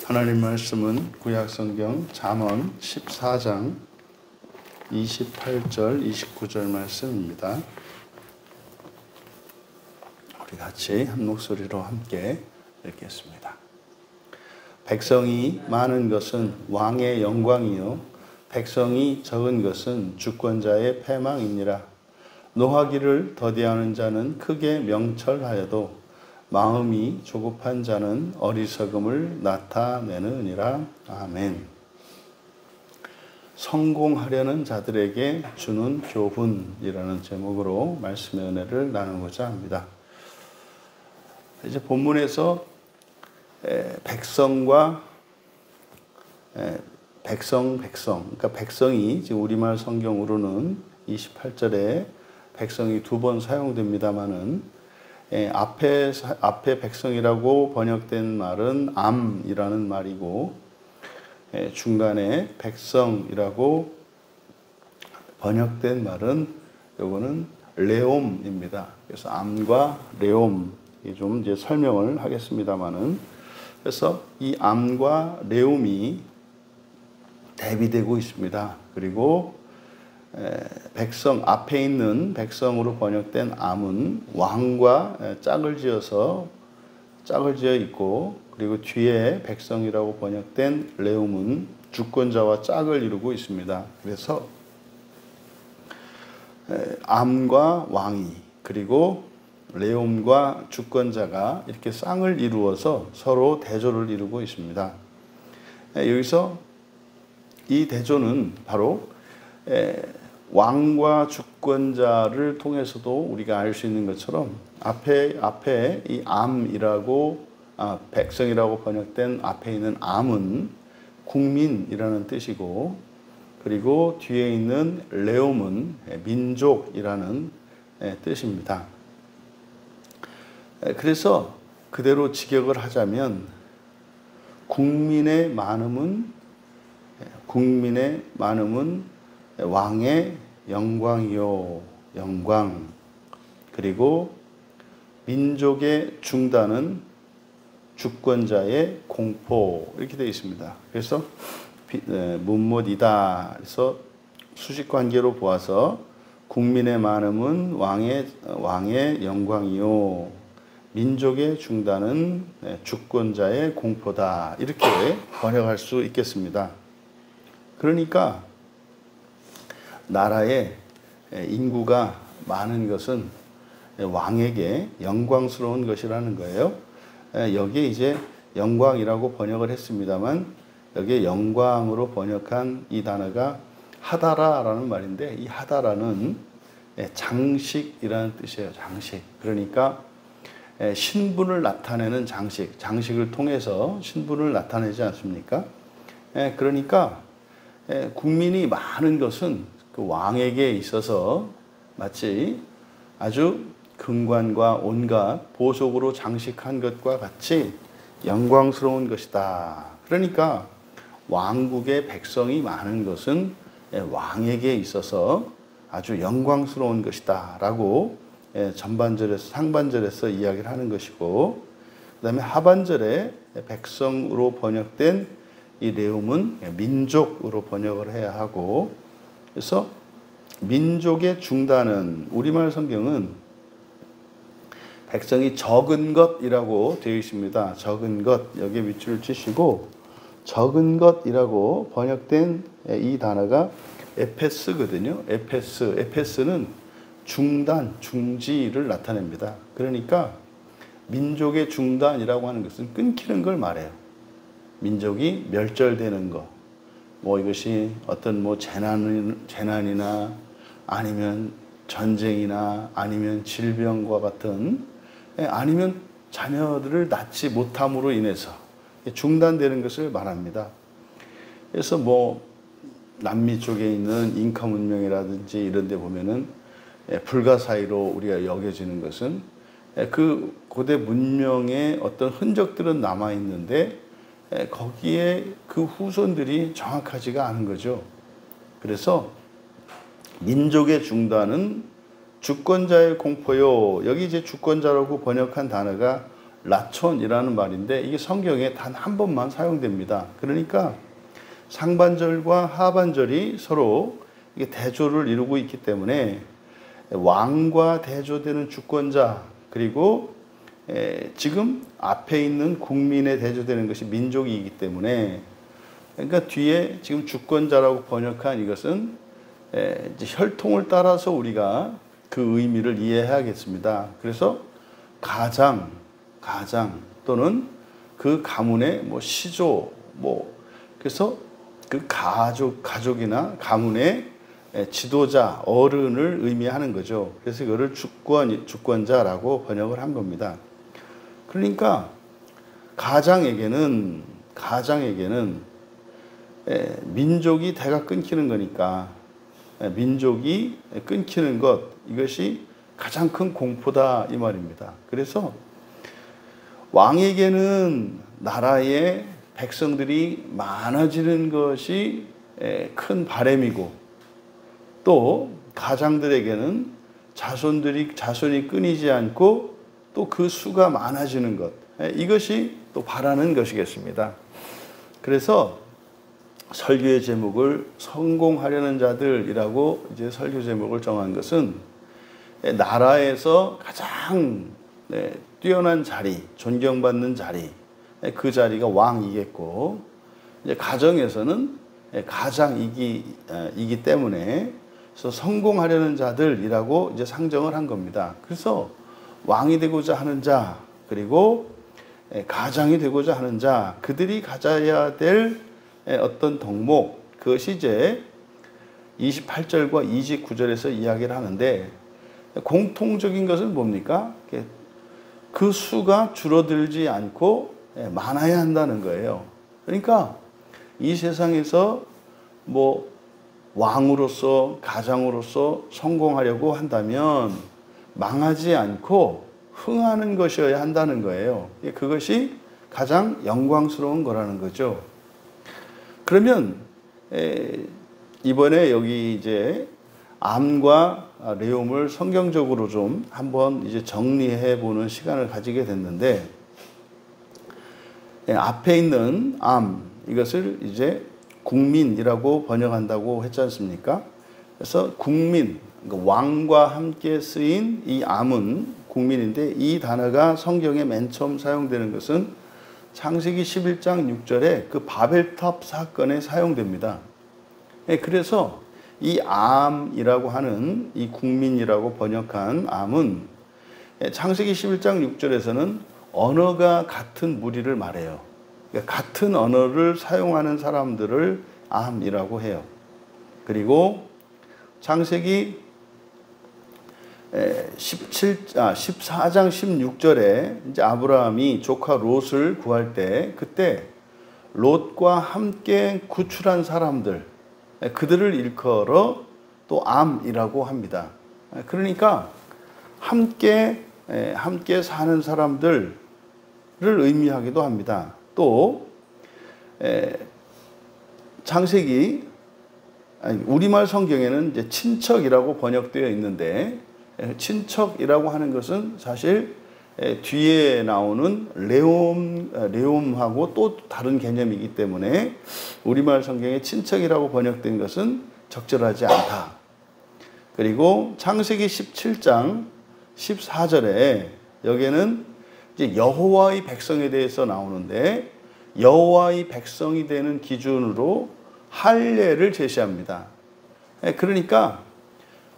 하나님 말씀은 구약성경 잠언 14장 28절 29절 말씀입니다. 우리 같이 한 목소리로 함께 읽겠습니다. 백성이 많은 것은 왕의 영광이요 백성이 적은 것은 주권자의 패망이니라. 노하기를 더디하는 자는 크게 명철하여도 마음이 조급한 자는 어리석음을 나타내느니라. 아멘. 성공하려는 자들에게 주는 교훈이라는 제목으로 말씀의 은혜를 나누고자 합니다. 이제 본문에서 백성과 백성, 그러니까 백성이 지금 우리말 성경으로는 28절에 백성이 두 번 사용됩니다만은 앞에 백성이라고 번역된 말은 암이라는 말이고 중간에 백성이라고 번역된 말은 요거는 레옴입니다. 그래서 암과 레옴 좀 이제 설명을 하겠습니다만은 그래서 이 암과 레옴이 대비되고 있습니다. 그리고 백성 앞에 있는 백성으로 번역된 암은 왕과 짝을 지어 있고 그리고 뒤에 백성이라고 번역된 레움은 주권자와 짝을 이루고 있습니다. 그래서 암과 왕이 그리고 레움과 주권자가 이렇게 쌍을 이루어서 서로 대조를 이루고 있습니다. 여기서 이 대조는 바로 왕과 주권자를 통해서도 우리가 알 수 있는 것처럼 앞에 이 암이라고 백성이라고 번역된 앞에 있는 암은 국민이라는 뜻이고 그리고 뒤에 있는 레옴은 민족이라는 뜻입니다. 그래서 그대로 직역을 하자면 국민의 많음은 왕의 영광이요 영광 그리고 민족의 중단은 주권자의 공포 이렇게 되어 있습니다. 그래서 문못이다. 그래서 수식관계로 보아서 국민의 많음은 왕의 영광이요 민족의 중단은 주권자의 공포다. 이렇게 번역할 수 있겠습니다. 그러니까 나라에 인구가 많은 것은 왕에게 영광스러운 것이라는 거예요. 여기에 이제 영광이라고 번역을 했습니다만 여기에 영광으로 번역한 이 단어가 하다라라는 말인데 이 하다라는 장식이라는 뜻이에요. 장식. 그러니까 신분을 나타내는 장식을 통해서 신분을 나타내지 않습니까? 그러니까 국민이 많은 것은 그 왕에게 있어서 마치 아주 금관과 온갖 보석으로 장식한 것과 같이 영광스러운 것이다. 그러니까 왕국의 백성이 많은 것은 왕에게 있어서 아주 영광스러운 것이다 라고 상반절에서 이야기를 하는 것이고 그 다음에 하반절에 백성으로 번역된 이 레움은 민족으로 번역을 해야 하고 그래서 민족의 중단은 우리말 성경은 백성이 적은 것이라고 되어 있습니다. 적은 것 여기에 밑줄을 치시고 적은 것이라고 번역된 이 단어가 에페스거든요. 에페스는 중단, 중지를 나타냅니다. 그러니까 민족의 중단이라고 하는 것은 끊기는 걸 말해요. 민족이 멸절되는 것, 이것이 어떤 재난이나 아니면 전쟁이나 아니면 질병과 같은 아니면 자녀들을 낳지 못함으로 인해서 중단되는 것을 말합니다. 그래서 남미 쪽에 있는 잉카 문명이라든지 이런 데 보면은 불가사의로 우리가 여겨지는 것은 그 고대 문명의 어떤 흔적들은 남아 있는데 거기에 그 후손들이 정확하지가 않은 거죠. 그래서 민족의 중단은 주권자의 공포요. 여기 이제 주권자라고 번역한 단어가 라촌이라는 말인데 이게 성경에 단 한 번만 사용됩니다. 그러니까 상반절과 하반절이 서로 이게 대조를 이루고 있기 때문에 왕과 대조되는 주권자, 그리고 지금 앞에 있는 국민에 대조되는 것이 민족이기 때문에, 그러니까 뒤에 지금 주권자라고 번역한 이것은 이제 혈통을 따라서 우리가 그 의미를 이해해야겠습니다. 그래서 가장 또는 그 가문의 뭐 시조, 그래서 그 가족이나 가문의 지도자, 어른을 의미하는 거죠. 그래서 이거를 주권자라고 번역을 한 겁니다. 그러니까 가장에게는 민족이 대가 끊기는 거니까, 민족이 끊기는 것, 이것이 가장 큰 공포다 이 말입니다. 그래서 왕에게는 나라의 백성들이 많아지는 것이 큰 바람이고, 또 가장들에게는 자손이 끊이지 않고 또 그 수가 많아지는 것, 이것이 또 바라는 것이겠습니다. 그래서 설교의 제목을 성공하려는 자들이라고 이제 설교 제목을 정한 것은, 나라에서 가장 뛰어난 자리, 존경받는 자리, 그 자리가 왕이겠고, 이제 가정에서는 가장이기 때문에, 그래서 성공하려는 자들이라고 이제 상정을 한 겁니다. 그래서 왕이 되고자 하는 자, 그리고 가장이 되고자 하는 자, 그들이 가져야 될 어떤 덕목, 그것이 이제 28절과 29절에서 이야기를 하는데, 공통적인 것은 뭡니까? 그 수가 줄어들지 않고 많아야 한다는 거예요. 그러니까 이 세상에서 뭐 왕으로서, 가장으로서 성공하려고 한다면 망하지 않고 흥하는 것이어야 한다는 거예요. 그것이 가장 영광스러운 거라는 거죠. 그러면 이번에 여기 이제 암과 레움을 성경적으로 좀 한번 이제 정리해 보는 시간을 가지게 됐는데, 앞에 있는 암, 이것을 이제 국민이라고 번역한다고 했지 않습니까? 그래서 국민, 그러니까 왕과 함께 쓰인 이 암은 국민인데, 이 단어가 성경에 맨 처음 사용되는 것은 창세기 11장 6절에 그 바벨탑 사건에 사용됩니다. 그래서 이 암이라고 하는, 이 국민이라고 번역한 암은 창세기 11장 6절에서는 언어가 같은 무리를 말해요. 그러니까 같은 언어를 사용하는 사람들을 암이라고 해요. 그리고 창세기 14장 16절에 이제 아브라함이 조카 롯을 구할 때, 그때 롯과 함께 구출한 사람들, 그들을 일컬어 또 암이라고 합니다. 그러니까 함께 사는 사람들을 의미하기도 합니다. 또 창세기, 우리말 성경에는 이제 친척이라고 번역되어 있는데, 친척이라고 하는 것은 사실 뒤에 나오는 레옴하고 또 다른 개념이기 때문에 우리말 성경에 친척이라고 번역된 것은 적절하지 않다. 그리고 창세기 17장 14절에 여기에는 이제 여호와의 백성에 대해서 나오는데, 여호와의 백성이 되는 기준으로 할례를 제시합니다. 그러니까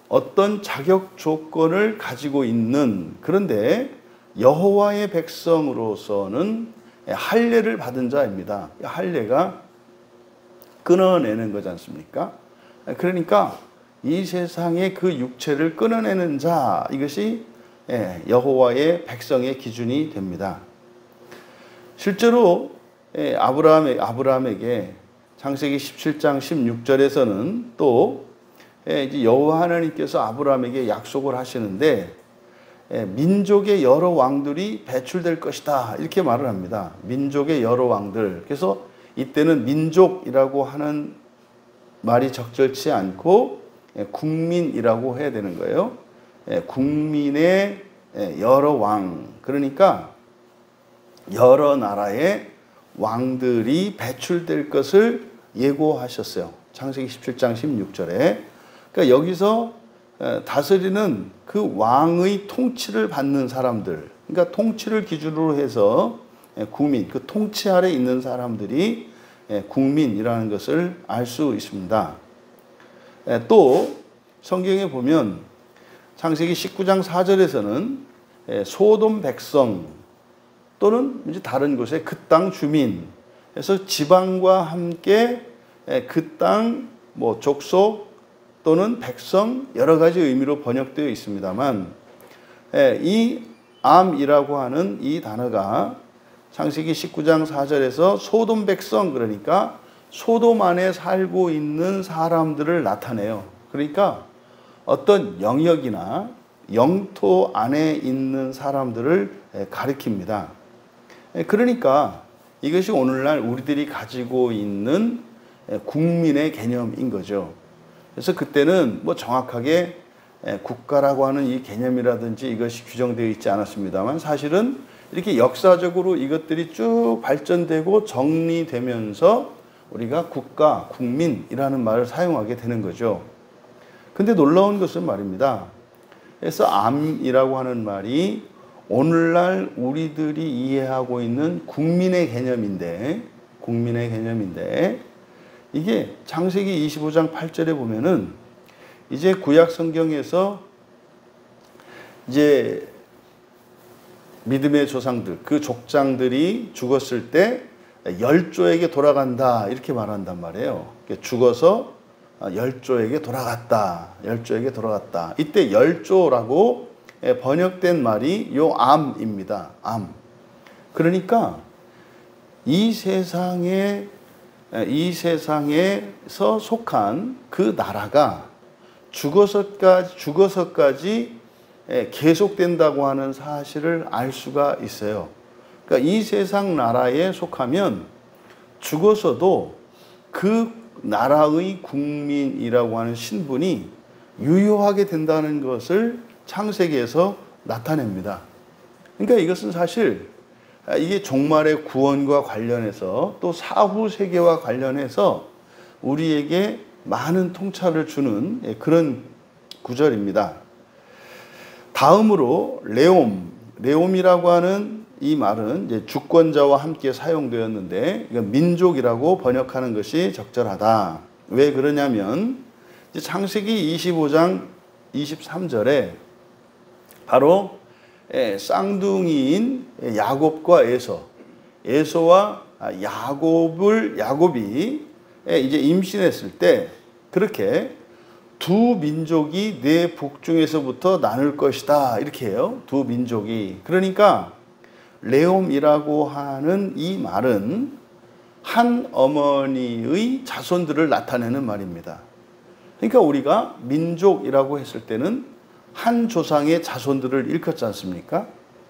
어떤 자격 조건을 가지고 있는, 그런데 여호와의 백성으로서는 할례를 받은 자입니다. 할례가 끊어내는 거지 않습니까? 그러니까 이 세상의 그 육체를 끊어내는 자, 이것이 여호와의 백성의 기준이 됩니다. 실제로 아브라함에게 창세기 17장 16절에서는 또 이제 여호와 하나님께서 아브라함에게 약속을 하시는데, 민족의 여러 왕들이 배출될 것이다, 이렇게 말을 합니다. 민족의 여러 왕들. 그래서 이때는 민족이라고 하는 말이 적절치 않고 국민이라고 해야 되는 거예요. 국민의 여러 왕. 그러니까 여러 나라의 왕들이 배출될 것을 예고하셨어요. 창세기 17장 16절에. 그러니까 여기서 다스리는 그 왕의 통치를 받는 사람들, 그러니까 통치를 기준으로 해서 국민, 그 통치 아래 있는 사람들이 국민이라는 것을 알 수 있습니다. 또 성경에 보면 창세기 19장 4절에서는 소돔 백성 또는 이제 다른 곳의 그 땅 주민, 그래서 지방과 함께 그 땅 뭐 족속 또는 백성 여러 가지 의미로 번역되어 있습니다만, 이 암이라고 하는 이 단어가 창세기 19장 4절에서 소돔 백성, 그러니까 소돔 안에 살고 있는 사람들을 나타내요. 그러니까 어떤 영역이나 영토 안에 있는 사람들을 가리킵니다. 그러니까 이것이 오늘날 우리들이 가지고 있는 국민의 개념인 거죠. 그래서 그때는 뭐 정확하게 국가라고 하는 이 개념이라든지 이것이 규정되어 있지 않았습니다만, 사실은 이렇게 역사적으로 이것들이 쭉 발전되고 정리되면서 우리가 국가, 국민이라는 말을 사용하게 되는 거죠. 근데 놀라운 것은 말입니다. 그래서 암이라고 하는 말이 오늘날 우리들이 이해하고 있는 국민의 개념인데 이게 창세기 25장 8절에 보면은 이제 구약 성경에서 이제 믿음의 조상들, 그 족장들이 죽었을 때 열조에게 돌아간다 이렇게 말한단 말이에요. 죽어서 열조에게 돌아갔다. 이때 열조라고 번역된 말이 요 암입니다. 암. 그러니까 이 세상에서 속한 그 나라가 죽어서까지 계속된다고 하는 사실을 알 수가 있어요. 그러니까 이 세상 나라에 속하면 죽어서도 그 나라의 국민이라고 하는 신분이 유효하게 된다는 것을 창세기에서 나타냅니다. 그러니까 이것은 사실 이게 종말의 구원과 관련해서 또 사후 세계와 관련해서 우리에게 많은 통찰을 주는 그런 구절입니다. 다음으로 레옴이라고 하는 이 말은 이제 주권자와 함께 사용되었는데 이건 민족이라고 번역하는 것이 적절하다. 왜 그러냐면 이제 창세기 25장 23절에 바로 쌍둥이인 야곱과 에서와 야곱이 이제 임신했을 때 그렇게 두 민족이 내 복중에서부터 나눌 것이다 이렇게 해요. 두 민족이. 그러니까 레옴이라고 하는 이 말은 한 어머니의 자손들을 나타내는 말입니다. 그러니까 우리가 민족이라고 했을 때는 한 조상의 자손들을 일컫지 않습니까?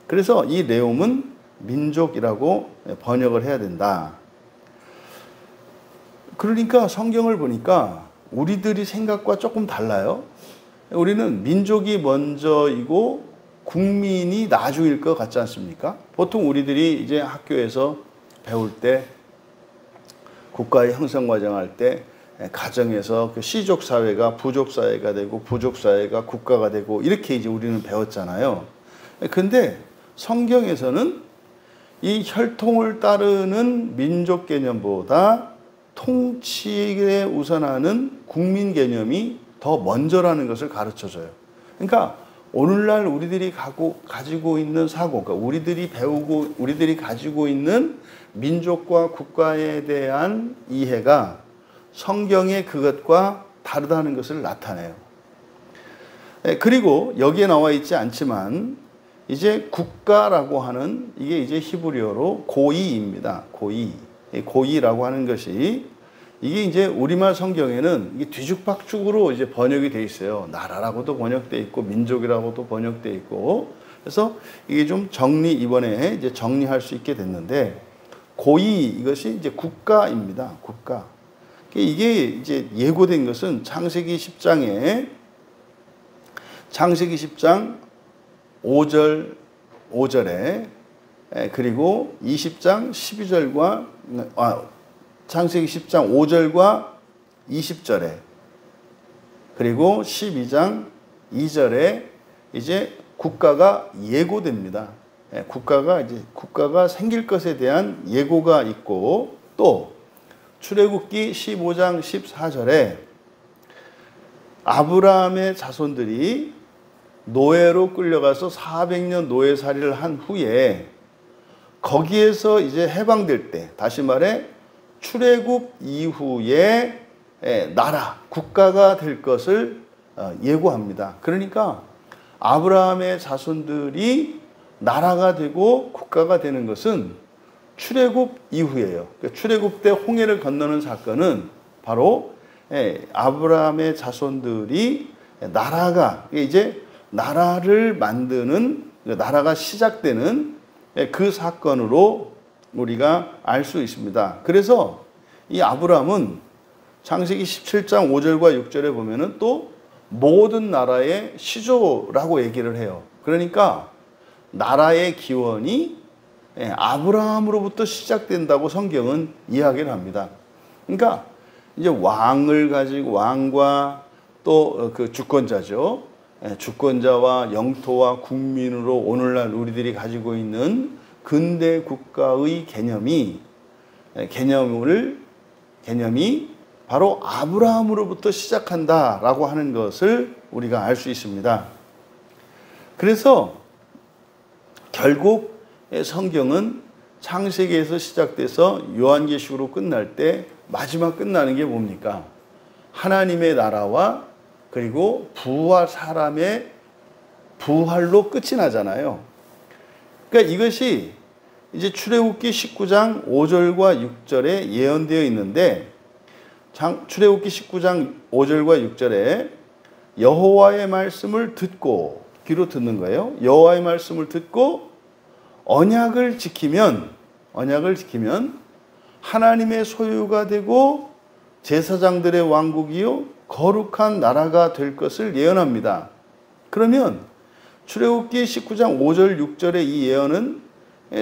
그래서 이 레옴은 민족이라고 번역을 해야 된다. 그러니까 성경을 보니까 우리들이 생각과 조금 달라요. 우리는 민족이 먼저이고 국민이 나중일 것 같지 않습니까? 보통 우리들이 이제 학교에서 배울 때 국가의 형성 과정할 때 가정에서 그 시족 사회가 부족 사회가 되고 부족 사회가 국가가 되고 이렇게 이제 우리는 배웠잖아요. 근데 성경에서는 이 혈통을 따르는 민족 개념보다 통치에 우선하는 국민 개념이 더 먼저라는 것을 가르쳐줘요. 그러니까 오늘날 우리들이 가지고 있는 사고, 그러니까 우리들이 가지고 있는 민족과 국가에 대한 이해가 성경의 그것과 다르다는 것을 나타내요. 그리고 여기에 나와 있지 않지만 이제 국가라고 하는 이게 이제 히브리어로 고이입니다. 고이라고 하는 것이 이게 이제 우리말 성경에는 이게 뒤죽박죽으로 이제 번역이 돼 있어요. 나라라고도 번역돼 있고 민족이라고도 번역돼 있고. 그래서 이게 좀 이번에 이제 정리할 수 있게 됐는데 고이 이것이 이제 국가입니다. 국가. 이게 이제 예고된 것은 창세기 10장 5절에 그리고 20장 12절과 창세기 10장 5절과 20절에 그리고 12장 2절에 이제 국가가 예고됩니다. 국가가 생길 것에 대한 예고가 있고, 또 출애굽기 15장 14절에 아브라함의 자손들이 노예로 끌려가서 400년 노예살이를 한 후에 거기에서 이제 해방될 때, 다시 말해 출애굽 이후에 나라, 국가가 될 것을 예고합니다. 그러니까 아브라함의 자손들이 나라가 되고 국가가 되는 것은 출애굽 이후예요. 출애굽 때 홍해를 건너는 사건은 바로 아브라함의 자손들이 이제 나라를 만드는, 나라가 시작되는 그 사건으로 우리가 알 수 있습니다. 그래서 이 아브라함은 창세기 17장 5절과 6절에 보면은 또 모든 나라의 시조라고 얘기를 해요. 그러니까 나라의 기원이 아브라함으로부터 시작된다고 성경은 이야기를 합니다. 그러니까 이제 왕을 가지고, 왕과 또 그 주권자죠. 주권자와 영토와 국민으로 오늘날 우리들이 가지고 있는 근대 국가의 개념이 바로 아브라함으로부터 시작한다라고 하는 것을 우리가 알 수 있습니다. 그래서 결국 성경은 창세기에서 시작돼서 요한계시록으로 끝날 때 마지막 끝나는 게 뭡니까? 하나님의 나라와 그리고 사람의 부활로 끝이 나잖아요. 그러니까 이것이 이제 출애굽기 19장 5절과 6절에 예언되어 있는데, 출애굽기 19장 5절과 6절에 여호와의 말씀을 듣고, 귀로 듣는 거예요. 여호와의 말씀을 듣고 언약을 지키면 하나님의 소유가 되고 제사장들의 왕국이요 거룩한 나라가 될 것을 예언합니다. 그러면 출애굽기 19장 5절 6절의 이 예언은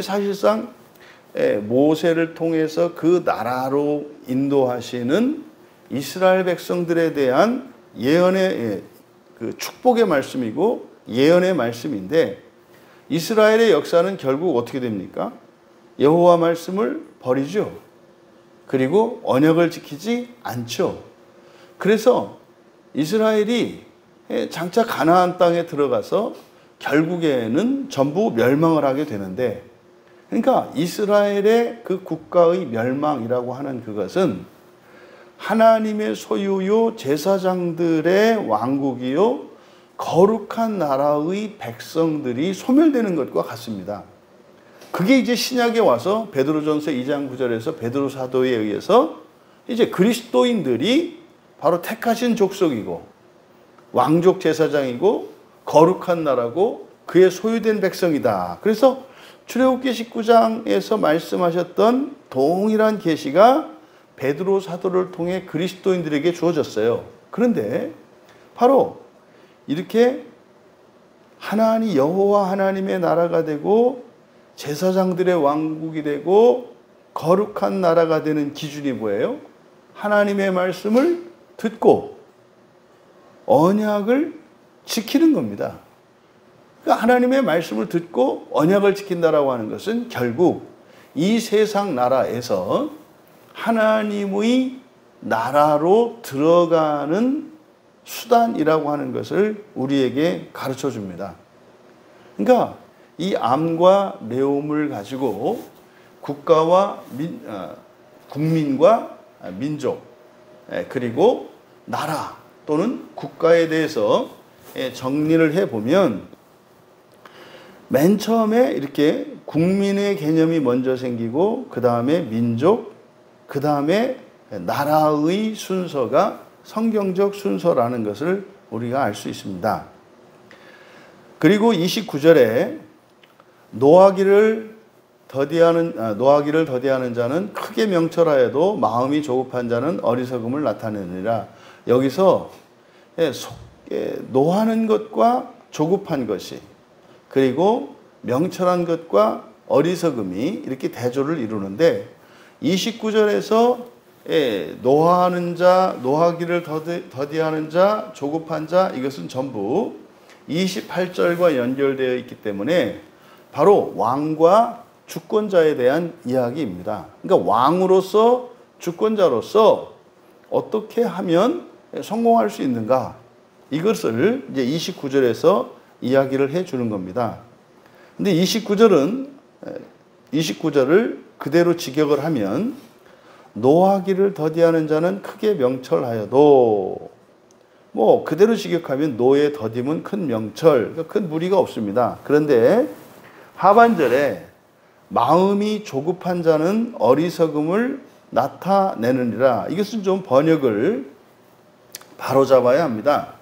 사실상 모세를 통해서 그 나라로 인도하시는 이스라엘 백성들에 대한 예언의 그 축복의 말씀이고 예언의 말씀인데, 이스라엘의 역사는 결국 어떻게 됩니까? 여호와 말씀을 버리죠. 그리고 언약을 지키지 않죠. 그래서 이스라엘이 장차 가나안 땅에 들어가서 결국에는 전부 멸망을 하게 되는데, 그러니까 이스라엘의 그 국가의 멸망이라고 하는 그것은 하나님의 소유요 제사장들의 왕국이요 거룩한 나라의 백성들이 소멸되는 것과 같습니다. 그게 이제 신약에 와서 베드로전서 2장 9절에서 베드로 사도에 의해서 이제 그리스도인들이 바로 택하신 족속이고 왕족 제사장이고 거룩한 나라고 그의 소유된 백성이다. 그래서 출애굽기 19장에서 말씀하셨던 동일한 계시가 베드로 사도를 통해 그리스도인들에게 주어졌어요. 그런데 바로 이렇게 여호와 하나님의 나라가 되고 제사장들의 왕국이 되고 거룩한 나라가 되는 기준이 뭐예요? 하나님의 말씀을 듣고 언약을 지키는 겁니다. 그러니까 하나님의 말씀을 듣고 언약을 지킨다라고 하는 것은 결국 이 세상 나라에서 하나님의 나라로 들어가는 수단이라고 하는 것을 우리에게 가르쳐 줍니다. 그러니까 이 암과 레움을 가지고 국가와 국민과 민족 그리고 나라 또는 국가에 대해서 정리를 해보면, 맨 처음에 이렇게 국민의 개념이 먼저 생기고 그 다음에 민족, 그 다음에 나라의 순서가 성경적 순서라는 것을 우리가 알 수 있습니다. 그리고 29절에 노하기를 더디하는 자는 크게 명철하여도 마음이 조급한 자는 어리석음을 나타내느니라. 여기서 노하는 것과 조급한 것이, 그리고 명철한 것과 어리석음이 이렇게 대조를 이루는데 29절에서 노하는 자, 노하기를 더디하는 자, 조급한 자 이것은 전부 28절과 연결되어 있기 때문에 바로 왕과 주권자에 대한 이야기입니다. 그러니까 왕으로서 주권자로서 어떻게 하면 성공할 수 있는가 이것을 이제 29절에서 이야기를 해 주는 겁니다. 근데 29절을 그대로 직역을 하면 노하기를 더디하는 자는 크게 명철하여도 뭐 그대로 직역하면 노의 더딤은 큰 명철, 그러니까 큰 무리가 없습니다. 그런데 하반절에 마음이 조급한 자는 어리석음을 나타내느니라. 이것은 좀 번역을 바로잡아야 합니다.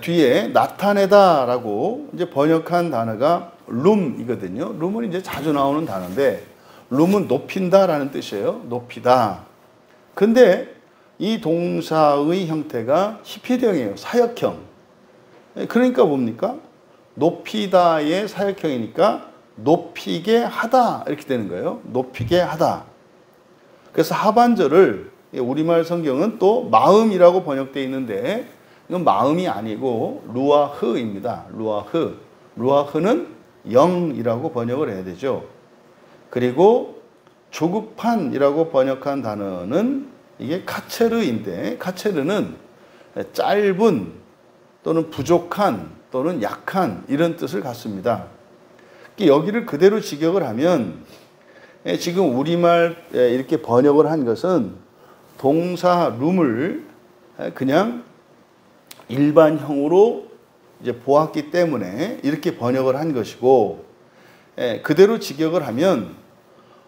뒤에 나타내다라고 이제 번역한 단어가 룸이거든요. 룸은 이제 자주 나오는 단어인데 룸은 높인다라는 뜻이에요. 높이다. 근데 이 동사의 형태가 히피령이에요. 사역형. 그러니까 뭡니까? 높이다의 사역형이니까 높이게 하다 이렇게 되는 거예요. 높이게 하다. 그래서 하반절을 우리말 성경은 또 마음이라고 번역되어 있는데 이건 마음이 아니고 루아흐입니다. 루아흐. 루아흐는 영이라고 번역을 해야 되죠. 그리고 조급한이라고 번역한 단어는 이게 카체르인데 카체르는 짧은 또는 부족한 또는 약한 이런 뜻을 갖습니다. 여기를 그대로 직역을 하면 지금 우리말 이렇게 번역을 한 것은 동사 룸을 그냥 일반형으로 이제 보았기 때문에 이렇게 번역을 한 것이고 그대로 직역을 하면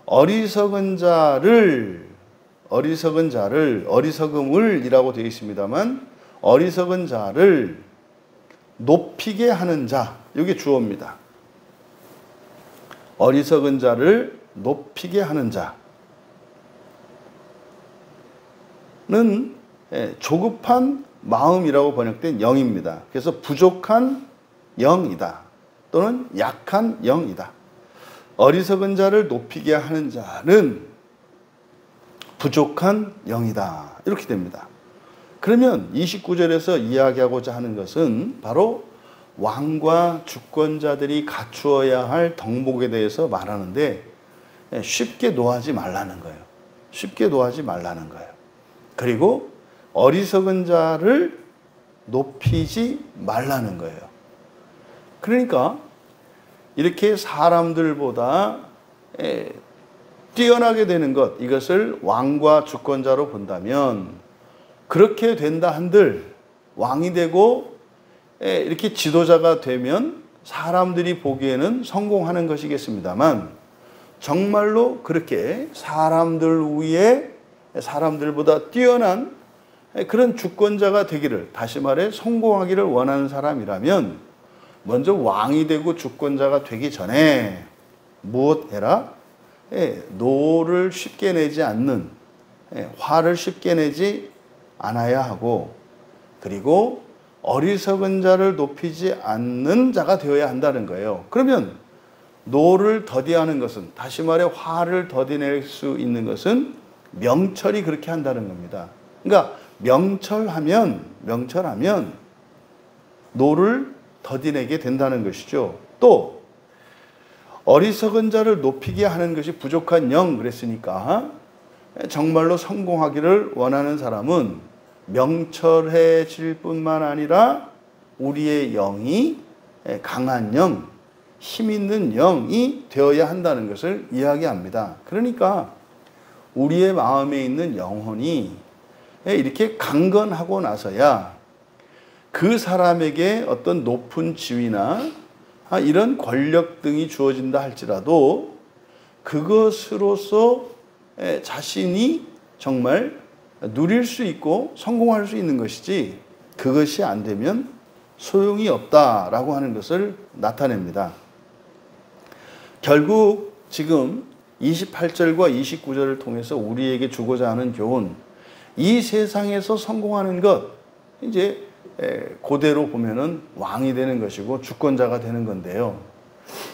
어리석은 자를 어리석음을이라고 되어 있습니다만 어리석은 자를 높이게 하는 자 이게 주어입니다. 어리석은 자를 높이게 하는 자는 조급한 마음이라고 번역된 영입니다. 그래서 부족한 영이다 또는 약한 영이다. 어리석은 자를 높이게 하는 자는 부족한 영이다. 이렇게 됩니다. 그러면 29절에서 이야기하고자 하는 것은 바로 왕과 주권자들이 갖추어야 할 덕목에 대해서 말하는데 쉽게 노하지 말라는 거예요. 쉽게 노하지 말라는 거예요. 그리고 어리석은 자를 높이지 말라는 거예요. 그러니까 이렇게 사람들보다 뛰어나게 되는 것, 이것을 왕과 주권자로 본다면 그렇게 된다 한들 왕이 되고 이렇게 지도자가 되면 사람들이 보기에는 성공하는 것이겠습니다만 정말로 그렇게 사람들 위에 사람들보다 뛰어난 그런 주권자가 되기를, 다시 말해 성공하기를 원하는 사람이라면 먼저 왕이 되고 주권자가 되기 전에 무엇 해라? 노를 쉽게 내지 않는, 화를 쉽게 내지 않아야 하고, 그리고 어리석은 자를 높이지 않는 자가 되어야 한다는 거예요. 그러면 노를 더디하는 것은, 다시 말해 화를 더디낼 수 있는 것은 명철이 그렇게 한다는 겁니다. 그러니까 명철하면 노를 더디내게 된다는 것이죠. 또 어리석은 자를 높이게 하는 것이 부족한 영 그랬으니까 정말로 성공하기를 원하는 사람은 명철해질 뿐만 아니라 우리의 영이 강한 영, 힘 있는 영이 되어야 한다는 것을 이야기합니다. 그러니까 우리의 마음에 있는 영혼이 이렇게 강건하고 나서야 그 사람에게 어떤 높은 지위나 이런 권력 등이 주어진다 할지라도 그것으로서 자신이 정말 누릴 수 있고 성공할 수 있는 것이지, 그것이 안 되면 소용이 없다라고 하는 것을 나타냅니다. 결국 지금 28절과 29절을 통해서 우리에게 주고자 하는 교훈, 이 세상에서 성공하는 것, 이제 그대로 보면은 왕이 되는 것이고 주권자가 되는 건데요.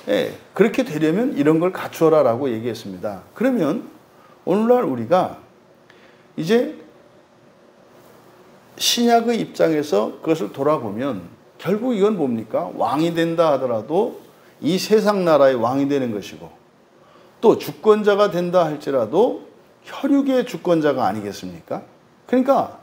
예, 그렇게 되려면 이런 걸 갖추어라라고 얘기했습니다. 그러면 오늘날 우리가 이제 신약의 입장에서 그것을 돌아보면 결국 이건 뭡니까? 왕이 된다 하더라도 이 세상 나라의 왕이 되는 것이고, 또 주권자가 된다 할지라도 혈육의 주권자가 아니겠습니까? 그러니까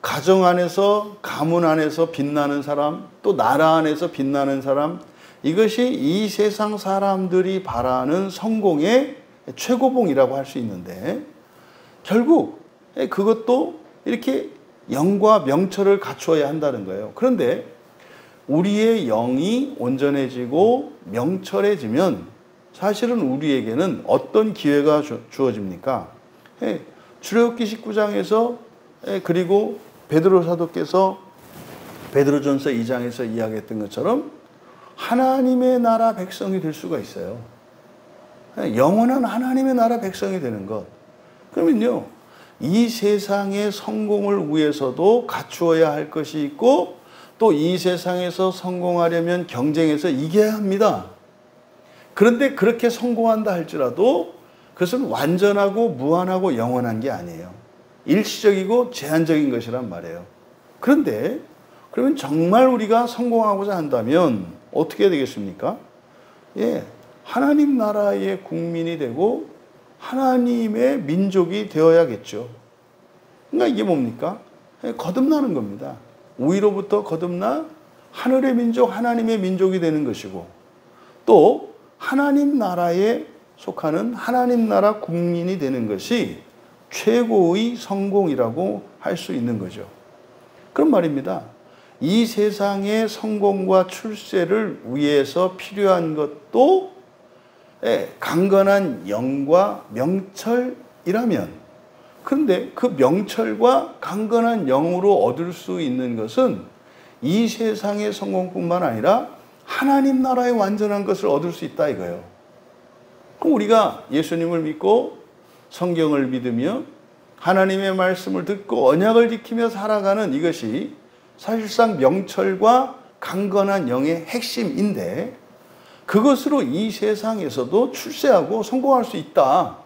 가정 안에서, 가문 안에서 빛나는 사람, 또 나라 안에서 빛나는 사람, 이것이 이 세상 사람들이 바라는 성공의 최고봉이라고 할 수 있는데, 결국 그것도 이렇게 영과 명철을 갖추어야 한다는 거예요. 그런데 우리의 영이 온전해지고 명철해지면 사실은 우리에게는 어떤 기회가 주어집니까? 출애굽기 19장에서, 그리고 베드로 사도께서 베드로전서 2장에서 이야기했던 것처럼 하나님의 나라 백성이 될 수가 있어요. 영원한 하나님의 나라 백성이 되는 것. 그러면요, 이 세상의 성공을 위해서도 갖추어야 할 것이 있고, 또 이 세상에서 성공하려면 경쟁에서 이겨야 합니다. 그런데 그렇게 성공한다 할지라도 그것은 완전하고 무한하고 영원한 게 아니에요. 일시적이고 제한적인 것이란 말이에요. 그런데 그러면 정말 우리가 성공하고자 한다면 어떻게 해야 되겠습니까? 예, 하나님 나라의 국민이 되고 하나님의 민족이 되어야겠죠. 그러니까 이게 뭡니까? 거듭나는 겁니다. 위로부터 거듭나 하늘의 민족, 하나님의 민족이 되는 것이고, 또 하나님 나라에 속하는 하나님 나라 국민이 되는 것이 최고의 성공이라고 할 수 있는 거죠. 그런 말입니다. 이 세상의 성공과 출세를 위해서 필요한 것도 강건한 영과 명철이라면, 그런데 그 명철과 강건한 영으로 얻을 수 있는 것은 이 세상의 성공뿐만 아니라 하나님 나라의 완전한 것을 얻을 수 있다 이거예요. 그럼 우리가 예수님을 믿고 성경을 믿으며 하나님의 말씀을 듣고 언약을 지키며 살아가는 이것이 사실상 명철과 강건한 영의 핵심인데, 그것으로 이 세상에서도 출세하고 성공할 수 있다.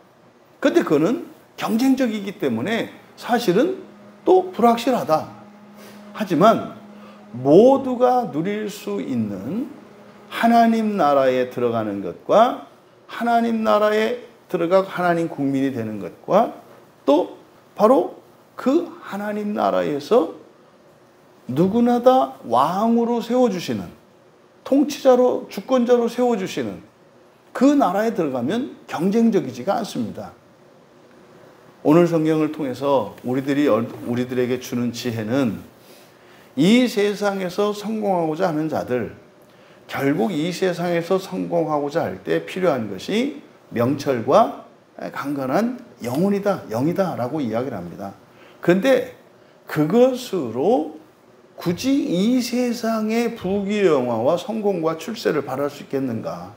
그런데 그거는 경쟁적이기 때문에 사실은 또 불확실하다. 하지만 모두가 누릴 수 있는 하나님 나라에 들어가는 것과 하나님 나라에 들어가 하나님 국민이 되는 것과, 또 바로 그 하나님 나라에서 누구나 다 왕으로 세워주시는, 통치자로, 주권자로 세워주시는 그 나라에 들어가면 경쟁적이지가 않습니다. 오늘 성경을 통해서 우리들에게 주는 지혜는, 이 세상에서 성공하고자 하는 자들, 결국 이 세상에서 성공하고자 할 때 필요한 것이 명철과 강건한 영이다 라고 이야기를 합니다. 그런데 그것으로 굳이 이 세상의 부귀영화와 성공과 출세를 바랄 수 있겠는가?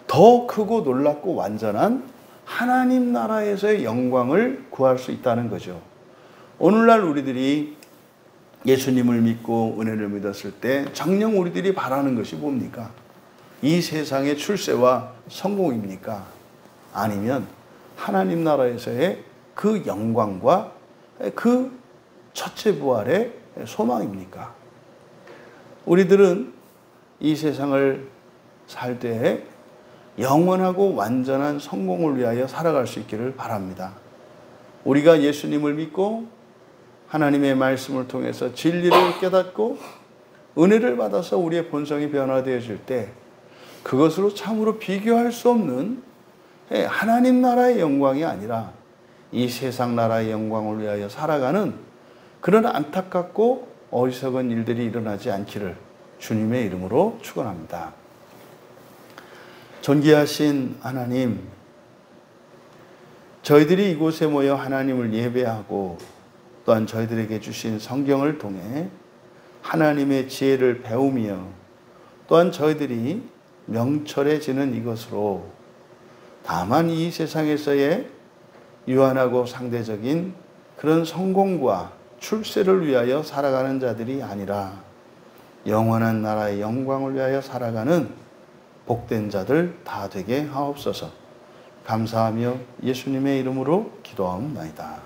더 크고 놀랍고 완전한 하나님 나라에서의 영광을 구할 수 있다는 거죠. 오늘날 우리들이 예수님을 믿고 은혜를 믿었을 때 정녕 우리들이 바라는 것이 뭡니까? 이 세상의 출세와 성공입니까? 아니면 하나님 나라에서의 그 영광과 그 첫째 부활의 소망입니까? 우리들은 이 세상을 살 때 영원하고 완전한 성공을 위하여 살아갈 수 있기를 바랍니다. 우리가 예수님을 믿고 하나님의 말씀을 통해서 진리를 깨닫고 은혜를 받아서 우리의 본성이 변화되어질 때, 그것으로 참으로 비교할 수 없는 하나님 나라의 영광이 아니라 이 세상 나라의 영광을 위하여 살아가는 그런 안타깝고 어리석은 일들이 일어나지 않기를 주님의 이름으로 축원합니다. 존귀하신 하나님, 저희들이 이곳에 모여 하나님을 예배하고 또한 저희들에게 주신 성경을 통해 하나님의 지혜를 배우며, 또한 저희들이 명철해지는 이것으로 다만 이 세상에서의 유한하고 상대적인 그런 성공과 출세를 위하여 살아가는 자들이 아니라 영원한 나라의 영광을 위하여 살아가는 복된 자들 다 되게 하옵소서. 감사하며 예수님의 이름으로 기도하옵나이다.